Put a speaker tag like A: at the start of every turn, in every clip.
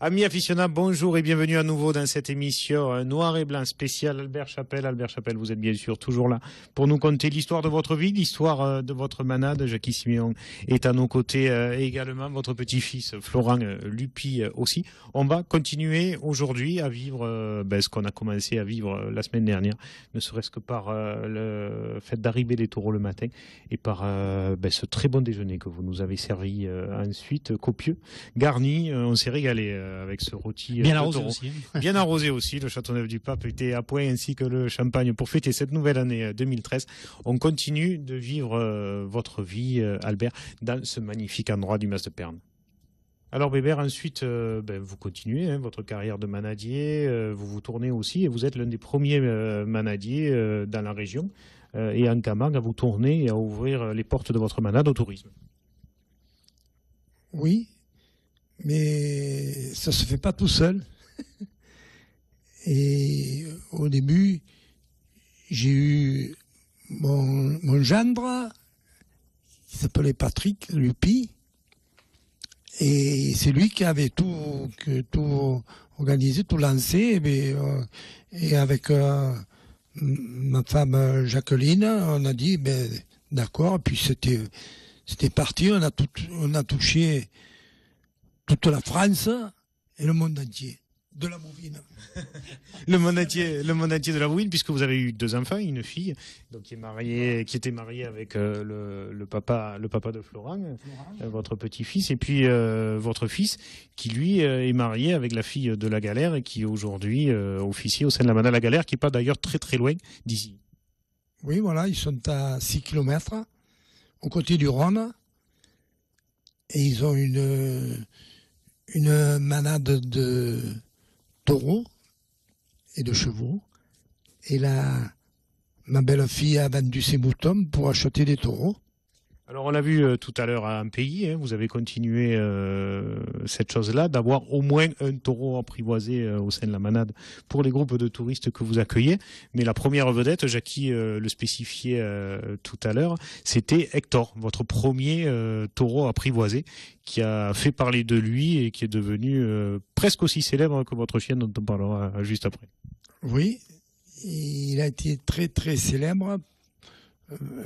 A: Amis aficionados, bonjour et bienvenue à nouveau dans cette émission Noir et Blanc spéciale Albert Chapelle. Albert Chapelle, vous êtes bien sûr toujours là pour nous conter l'histoire de votre vie, l'histoire de votre manade. Jackie Siméon est à nos côtés et également votre petit-fils Florent Lupi aussi. On va continuer aujourd'hui à vivre ce qu'on a commencé à vivre la semaine dernière, ne serait-ce que par le fait d'arriver des taureaux le matin et par ce très bon déjeuner que vous nous avez servi ensuite, copieux, garni. On s'est régalé avec ce rôti
B: bien arrosé aussi.
A: Bien arrosé aussi. Le Châteauneuf-du-Pape était à point ainsi que le Champagne pour fêter cette nouvelle année 2013. On continue de vivre votre vie, Albert, dans ce magnifique endroit du Mas de Perne. Alors Bébert, ensuite, vous continuez votre carrière de manadier, vous vous tournez aussi et vous êtes l'un des premiers manadiers dans la région et en Camargue à vous tourner et à ouvrir les portes de votre manade au tourisme.
C: Oui, mais ça se fait pas tout seul. Et au début, j'ai eu mon gendre, qui s'appelait Patrick Lupi, et c'est lui qui avait tout organisé, tout lancé, et avec ma femme Jacqueline, on a dit, d'accord, puis c'était parti, on a touché toute la France et le monde entier de la bovine.
A: le monde entier de la bovine, puisque vous avez eu 2 enfants, une fille, donc qui était mariée avec le papa de Florent, votre petit-fils, et puis votre fils, qui lui est marié avec la fille de la Galère et qui aujourd'hui officie au sein de la manade la Galère, qui n'est pas d'ailleurs très très loin d'ici.
C: Oui, voilà, ils sont à 6 km au côté du Rhône, et ils ont une manade de taureaux et de chevaux. Et là, ma belle-fille a vendu ses moutons pour acheter des taureaux.
A: Alors on l'a vu tout à l'heure à un pays, vous avez continué cette chose-là, d'avoir au moins un taureau apprivoisé au sein de la manade pour les groupes de touristes que vous accueillez. Mais la première vedette, Jackie le spécifiait tout à l'heure, c'était Hector, votre premier taureau apprivoisé, qui a fait parler de lui et qui est devenu presque aussi célèbre que votre chien dont on parlera juste après.
C: Oui, il a été très très célèbre.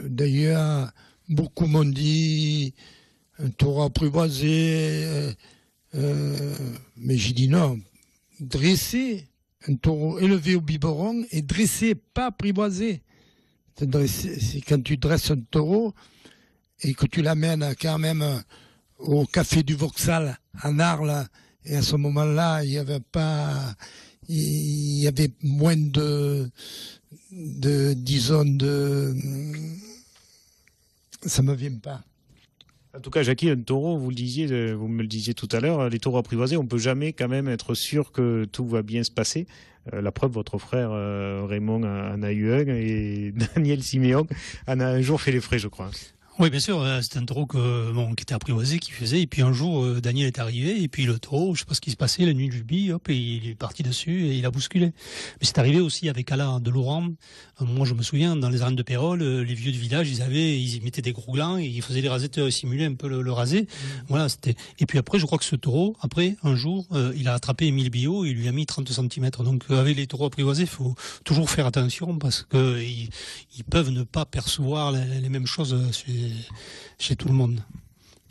C: D'ailleurs, beaucoup m'ont dit un taureau apprivoisé, mais j'ai dit non, dresser un taureau élevé au biberon et dressé, pas apprivoisé. C'est quand tu dresses un taureau et que tu l'amènes quand même au café du Vauxhall en Arles, et à ce moment-là, il y avait moins ça me vient pas.
A: En tout cas, Jackie, un taureau, vous me le disiez tout à l'heure, les taureaux apprivoisés, on peut jamais quand même être sûr que tout va bien se passer. La preuve, votre frère Raymond en a eu un et Daniel Siméon en a un jour fait les frais, je crois.
B: Oui, bien sûr, c'était un taureau qui était apprivoisé, qui faisait, et puis un jour, Daniel est arrivé, et puis le taureau, je sais pas ce qui se passait, la nuit du bi, hop, et il est parti dessus, et il a bousculé. Mais c'est arrivé aussi avec Alain de Laurent. Moi, je me souviens, dans les arènes de Pérol, les vieux du village, ils mettaient des gros glands, et ils faisaient des rasettes, simuler un peu le rasé. Voilà, c'était. Et puis après, je crois que ce taureau, un jour, il a attrapé Émile Biot, et il lui a mis 30 cm. Donc, avec les taureaux apprivoisés, il faut toujours faire attention, parce que ils peuvent ne pas percevoir les mêmes choses chez tout le monde.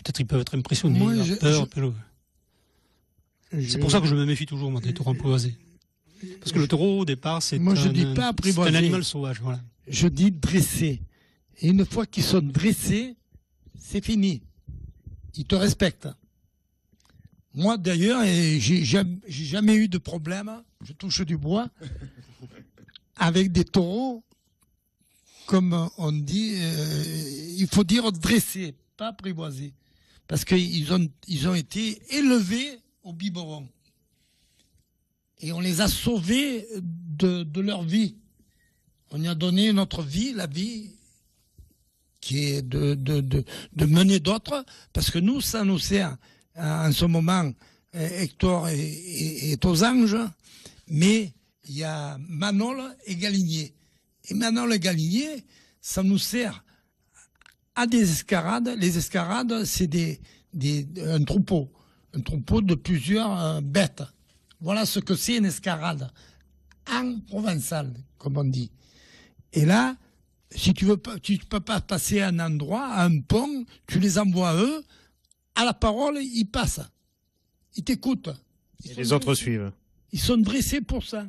B: Peut-être ils peuvent être impressionnés, peur. C'est pour ça que je me méfie toujours, moi, des taureaux apprivoisés. Parce que le taureau, au départ, c'est un animal sauvage. Voilà.
C: Je dis dressé. Et une fois qu'ils sont dressés, c'est fini. Ils te respectent. Moi, d'ailleurs, j'ai jamais eu de problème, je touche du bois, avec des taureaux. Comme on dit, il faut dire dressés, pas apprivoisés. Parce qu'ils ont été élevés au biberon. Et on les a sauvés de leur vie. On y a donné notre vie, la vie qui est de mener d'autres. Parce que nous, ça nous sert en ce moment, Hector est aux anges, mais il y a Manol et Galinier. Et maintenant, le galinier, ça nous sert à des escarades. Les escarades, c'est un troupeau. un troupeau de plusieurs bêtes. Voilà ce que c'est une escarade en provençal, comme on dit. Et là, si tu veux pas, tu peux pas passer à un endroit, à un pont, tu les envoies eux, à la parole, ils passent. Ils t'écoutent.
A: Et les autres suivent.
C: Ils sont dressés pour ça.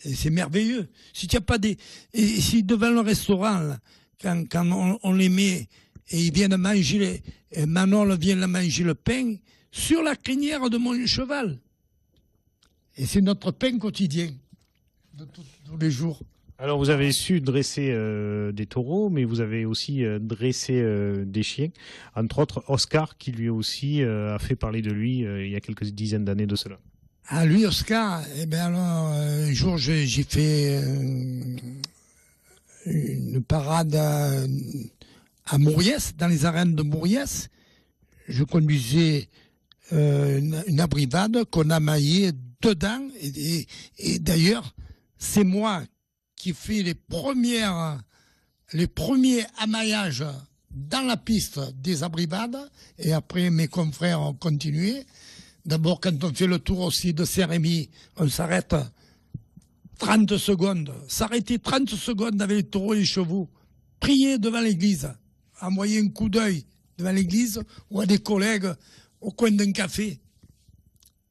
C: Et c'est merveilleux. Si tu as pas des, et si devant le restaurant, là, quand on les met et ils viennent manger, et Manon vient manger le pain sur la crinière de mon cheval. Et c'est notre pain quotidien de tous les jours.
A: Alors vous avez su dresser des taureaux, mais vous avez aussi dressé des chiens. Entre autres, Oscar, qui lui aussi a fait parler de lui il y a quelques dizaines d'années de cela.
C: Ah, lui, Oscar, eh bien alors, un jour, j'ai fait une parade à Mauriès, dans les arènes de Mauriès. Je conduisais une abrivade qu'on a maillée dedans. Et d'ailleurs, c'est moi qui fais les premiers amaillages dans la piste des abrivades. Et après, mes confrères ont continué. D'abord, quand on fait le tour aussi de Saint-Rémy, on s'arrête 30 secondes. S'arrêter 30 secondes avec les taureaux et les chevaux. Prier devant l'église. Envoyer un coup d'œil devant l'église ou à des collègues au coin d'un café.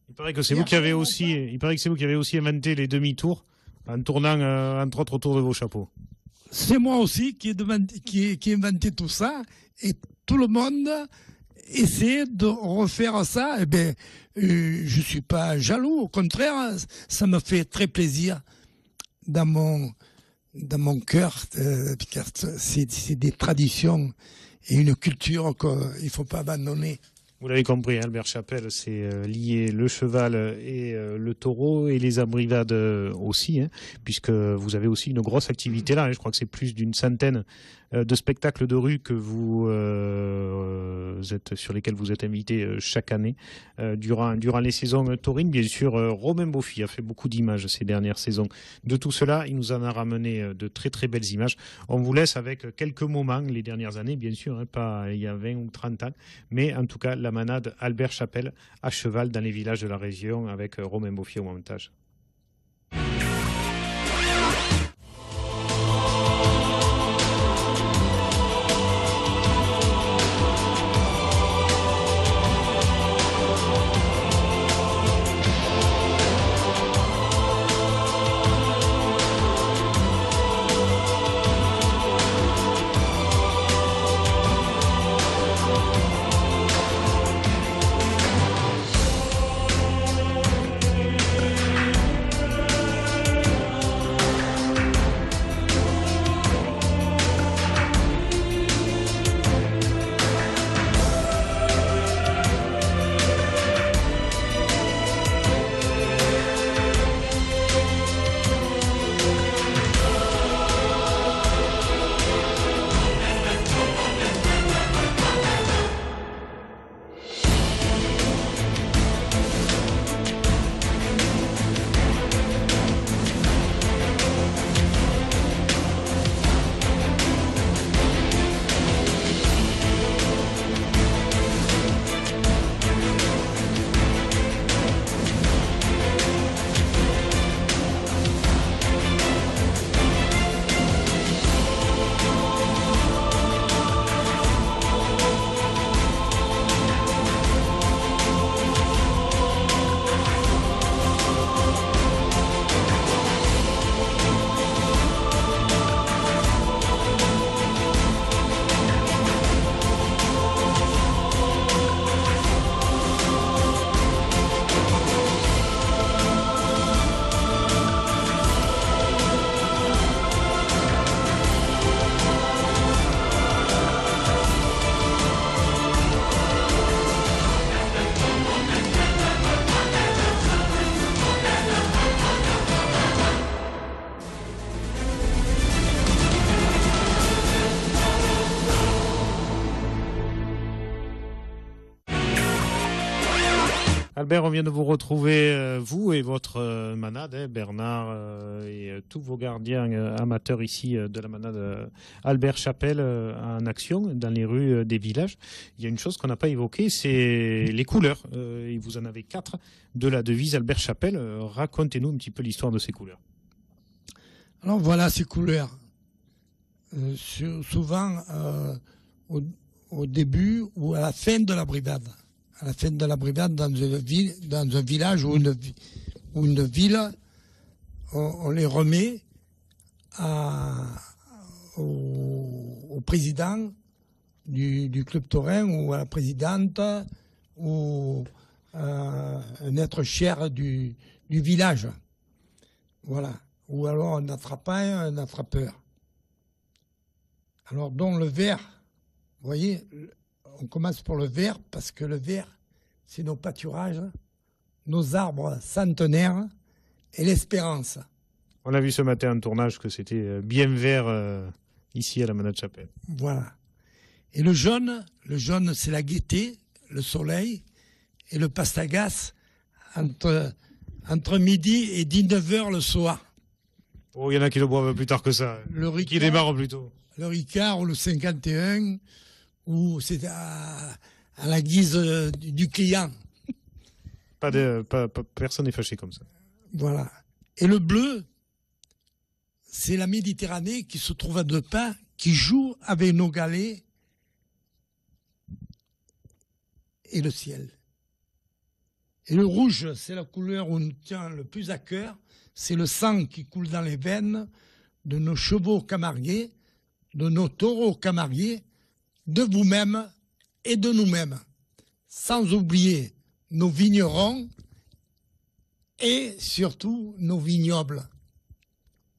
A: Il paraît que c'est vous qui avez aussi inventé les demi-tours en tournant entre autres autour de vos chapeaux.
C: C'est moi aussi qui ai inventé tout ça et tout le monde essaie de refaire ça. Eh bien, je suis pas jaloux, au contraire, ça me fait très plaisir dans mon cœur, car c'est des traditions et une culture qu'il faut pas abandonner.
A: Vous l'avez compris, Albert Chapelle, c'est lié le cheval et le taureau et les abrivades aussi, hein, puisque vous avez aussi une grosse activité là. Hein, je crois que c'est plus d'une centaine de spectacles de rue que sur lesquels vous êtes invité chaque année durant les saisons taurines. Bien sûr, Romain Beaufy a fait beaucoup d'images ces dernières saisons. De tout cela, il nous en a ramené de très très belles images. On vous laisse avec quelques moments les dernières années, bien sûr, hein, pas il y a 20 ou 30 ans, mais en tout cas la manade Albert Chapelle à cheval dans les villages de la région avec Romain Beaufy au montage. Albert, on vient de vous retrouver, vous et votre manade, Bernard, et tous vos gardiens amateurs ici de la manade Albert Chapelle en action dans les rues des villages. Il y a une chose qu'on n'a pas évoquée, c'est les couleurs. Et vous en avez 4 de la devise Albert Chapelle. Racontez-nous un petit peu l'histoire de ces couleurs.
C: Alors voilà ces couleurs. Souvent au début ou à la fin de la brigade. À la fin de la brigade, dans un village ou une ville, on les remet au président du club taurin ou à la présidente ou un être cher du village. Voilà. Ou alors un attrapant, un attrapeur. Alors, dont le vert, vous voyez, on commence pour le vert parce que le vert, c'est nos pâturages, nos arbres centenaires et l'espérance.
A: On a vu ce matin en tournage que c'était bien vert ici à la manade Chapelle.
C: Voilà. Et le jaune, c'est la gaieté, le soleil et le pastagas entre midi et 19h le soir.
A: Oh, il y en a qui le boivent plus tard que ça. Qui démarrent plus tôt.
C: Le Ricard ou le 51, ou c'est à la guise du client.
A: Personne n'est fâché comme ça.
C: Voilà. Et le bleu, c'est la Méditerranée qui se trouve à 2 pas, qui joue avec nos galets et le ciel. Et le rouge, c'est la couleur où on nous tient le plus à cœur. C'est le sang qui coule dans les veines de nos chevaux camarguais, de nos taureaux camarguais, de vous-même et de nous-mêmes. Sans oublier nos vignerons et surtout nos vignobles.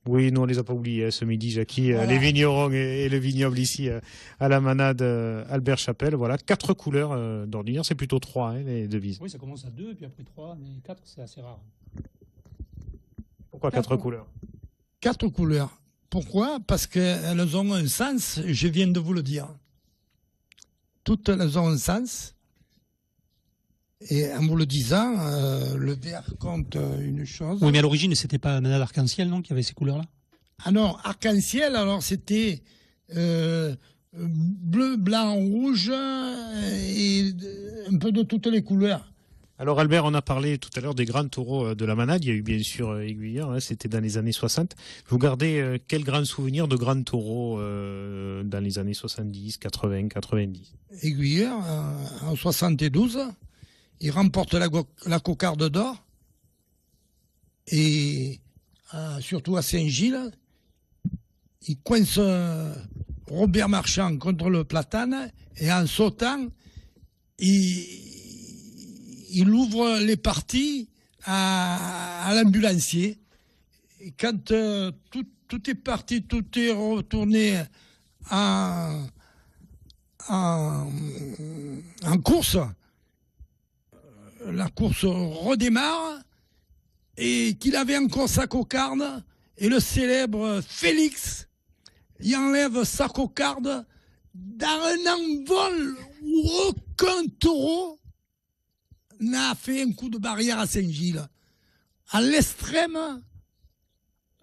A: Oui, nous on les a pas oubliés ce midi, Jackie. Voilà. Les vignerons et le vignoble ici à la manade Albert Chapelle. Voilà, 4 couleurs d'ordinaire, c'est plutôt 3 les devises.
B: Oui, ça commence à 2, puis après 3, mais 4 c'est assez rare.
A: Pourquoi 4 couleurs?
C: 4 couleurs. Pourquoi? Parce qu'elles ont un sens, je viens de vous le dire. Toutes elles ont un sens. Et en vous le disant, le vert compte une chose.
B: Oui, mais à l'origine, c'était pas la manade arc-en-ciel, non, qui avait ces couleurs-là?
C: Ah non, arc-en-ciel, alors c'était bleu, blanc, rouge et un peu de toutes les couleurs.
A: Alors Albert, on a parlé tout à l'heure des grands taureaux de la manade. Il y a eu bien sûr Aiguilleur, c'était dans les années 60. Vous gardez quel grand souvenir de grands taureaux dans les années 70, 80, 90?
C: Aiguilleur, en 72, il remporte la cocarde d'or. Et surtout à Saint-Gilles, il coince Robert Marchand contre le platane. Et en sautant, il ouvre les parties à l'ambulancier. Et quand tout est parti, tout est retourné en course, la course redémarre et qu'il avait encore sa cocarde et le célèbre Félix y enlève sa cocarde dans un envol où aucun taureau n'a fait un coup de barrière à Saint-Gilles. À l'extrême,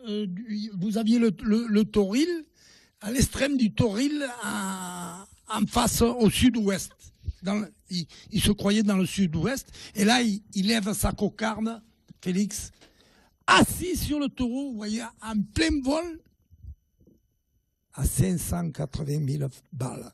C: vous aviez le tauril, à l'extrême du tauril, en face au sud-ouest. Il se croyait dans le sud-ouest, et là, il lève sa cocarde, Félix, assis sur le taureau, vous voyez, en plein vol, à 580 000 balles.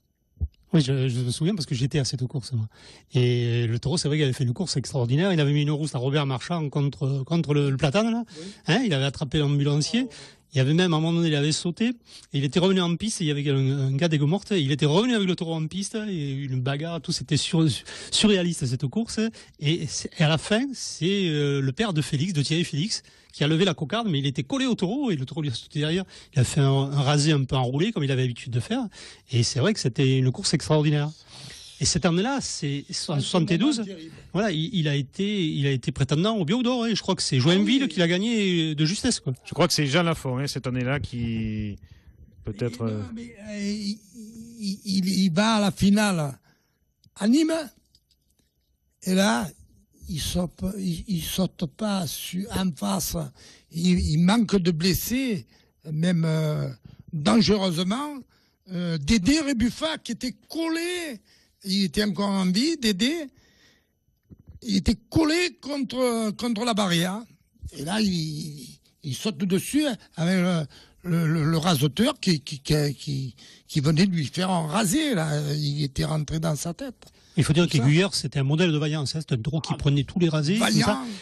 B: Oui, je me souviens parce que j'étais à cette course. Moi. Et le taureau, c'est vrai qu'il avait fait une course extraordinaire. Il avait mis une rousse à Robert Marchand contre le platane. Là. Oui. Hein, il avait attrapé l'ambulancier. Il avait même, à un moment donné, il avait sauté. Et il était revenu en piste. Et il y avait un gars d'Aigues-Mortes. Il était revenu avec le taureau en piste. Et une bagarre, tout. C'était surréaliste, cette course. Et à la fin, c'est le père de Félix, de Thierry Félix, qui a levé la cocarde, mais il était collé au taureau et le taureau lui a sauté derrière. Il a fait un rasé un peu enroulé, comme il avait l'habitude de faire. Et c'est vrai que c'était une course extraordinaire. Et cette année-là, c'est en 72. Voilà, il a été prétendant au Bio d'Or. Je crois que c'est Joinville qui l'a gagné de justesse, quoi.
A: Je crois que c'est Jean Lafont, cette année-là, qui peut-être.
C: Il va à la finale à Nîmes. Et là, il saute pas en face. Il manque de blessés, même dangereusement. Dédé Rebuffa qui était collé, il était encore en vie, Dédé, il était collé contre la barrière. Et là, il saute dessus avec le rasoteur qui venait de lui faire en raser. Là. Il était rentré dans sa tête.
B: Il faut dire qu'Aiguilleur, c'était un modèle de vaillance. Hein. C'était un taureau qui prenait tous les rasés.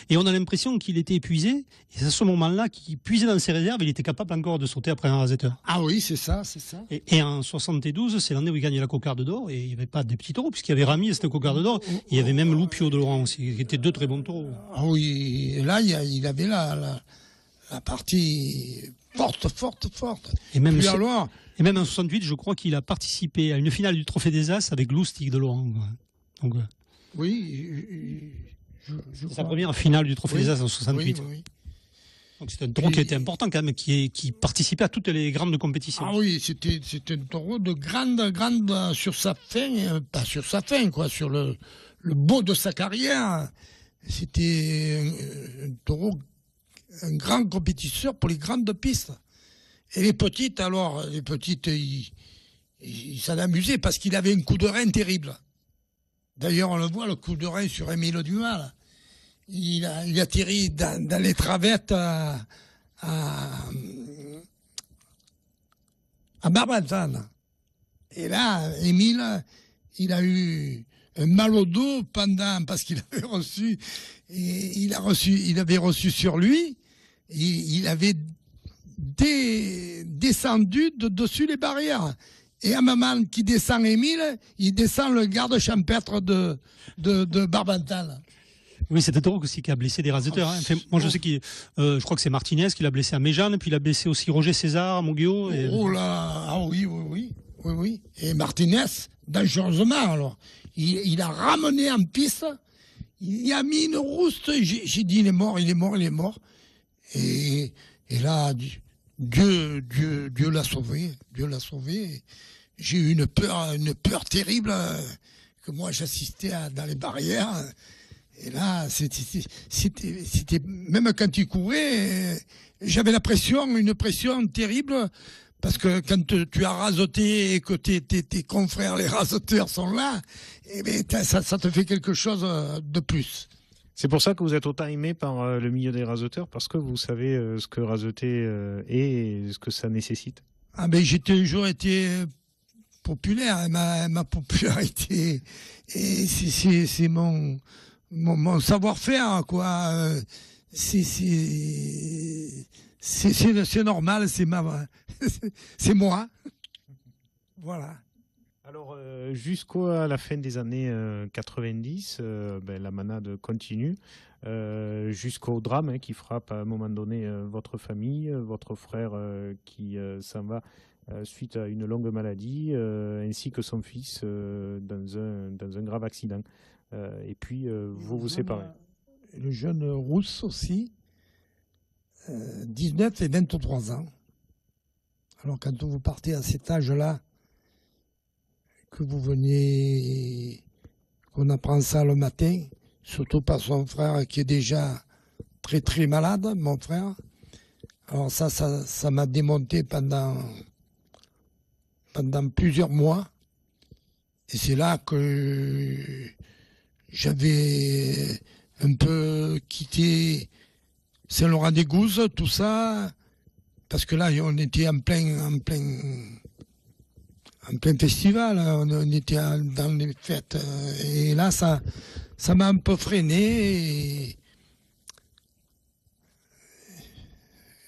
B: Et on a l'impression qu'il était épuisé. Et c'est à ce moment-là qu'il puisait dans ses réserves. Il était capable encore de sauter après un rasetteur.
C: Ah oui, c'est ça, c'est ça.
B: Et en 72, c'est l'année où il gagne la cocarde d'or. Et il n'y avait pas des petits taureaux, puisqu'il y avait Rami et cette cocarde d'or. Il y avait même Loupio de Laurent aussi, qui étaient deux très bons taureaux.
C: Ah oui, et là, il avait la partie forte.
B: Et même en 68, je crois qu'il a participé à une finale du Trophée des As avec Loustic de Laurent. Donc,
C: oui,
B: c'est sa première finale du Trophée des As en 68.
C: Oui.
B: Donc c'est un taureau qui était important quand même, qui participait à toutes les grandes compétitions.
C: Ah oui, c'était un taureau de grande sur sa fin, pas sur sa fin, quoi, sur le beau de sa carrière. C'était un taureau, un grand compétiteur pour les grandes pistes. Et les petites, il s'en amusait parce qu'il avait un coup de rein terrible. D'ailleurs, on le voit, le coup de rein sur Émile Dumas. Il atterrit dans les travettes à Barbazan. Et là, Émile, il a eu un mal au dos parce qu'il avait reçu, il avait reçu sur lui, il avait descendu de dessus les barrières. Et à un moment qui descend Émile, il descend le garde champêtre de Barbantal.
B: Oui, c'est un taureau aussi qui a blessé des raseteurs. Hein. Enfin, moi, je sais je crois que c'est Martinez qui l'a blessé à Méjeanne, puis il a blessé aussi Roger César à Monguio.
C: Oh là, ah oui. Et Martinez, dangereusement, alors. Il a ramené en piste, il a mis une rouste, j'ai dit il est mort. Et là, Dieu l'a sauvé. J'ai eu une peur terrible que moi j'assistais dans les barrières. Et là, c'était même quand il courait, j'avais une pression terrible parce que quand tu as rasoté et que tes confrères les rasoteurs sont là, eh bien, ça te fait quelque chose de plus.
A: C'est pour ça que vous êtes autant aimé par le milieu des rasoteurs, parce que vous savez ce que rasoter est et ce que ça nécessite.
C: Ah ben j'ai toujours été populaire, ma popularité, et c'est mon savoir-faire, quoi. C'est normal, c'est moi. Voilà.
A: Alors, jusqu'à la fin des années 90, la manade continue, jusqu'au drame qui frappe à un moment donné votre famille, votre frère qui s'en va suite à une longue maladie, ainsi que son fils dans un grave accident. Et puis, vous vous séparez.
C: Le jeune Rousse aussi, 19 et 23 ans. Alors, quand vous partez à cet âge-là, que vous veniez, qu'on apprend ça le matin, surtout par son frère qui est déjà très très malade, mon frère. Alors ça m'a démonté pendant plusieurs mois. Et c'est là que j'avais un peu quitté Saint-Laurent-des-Gouzes, tout ça, parce que là on était en plein festival, on était dans les fêtes, et là ça m'a un peu freiné, et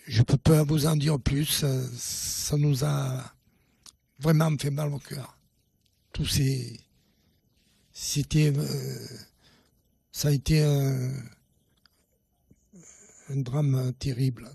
C: je peux pas vous en dire plus, ça nous a vraiment fait mal au cœur. Ça a été un drame terrible.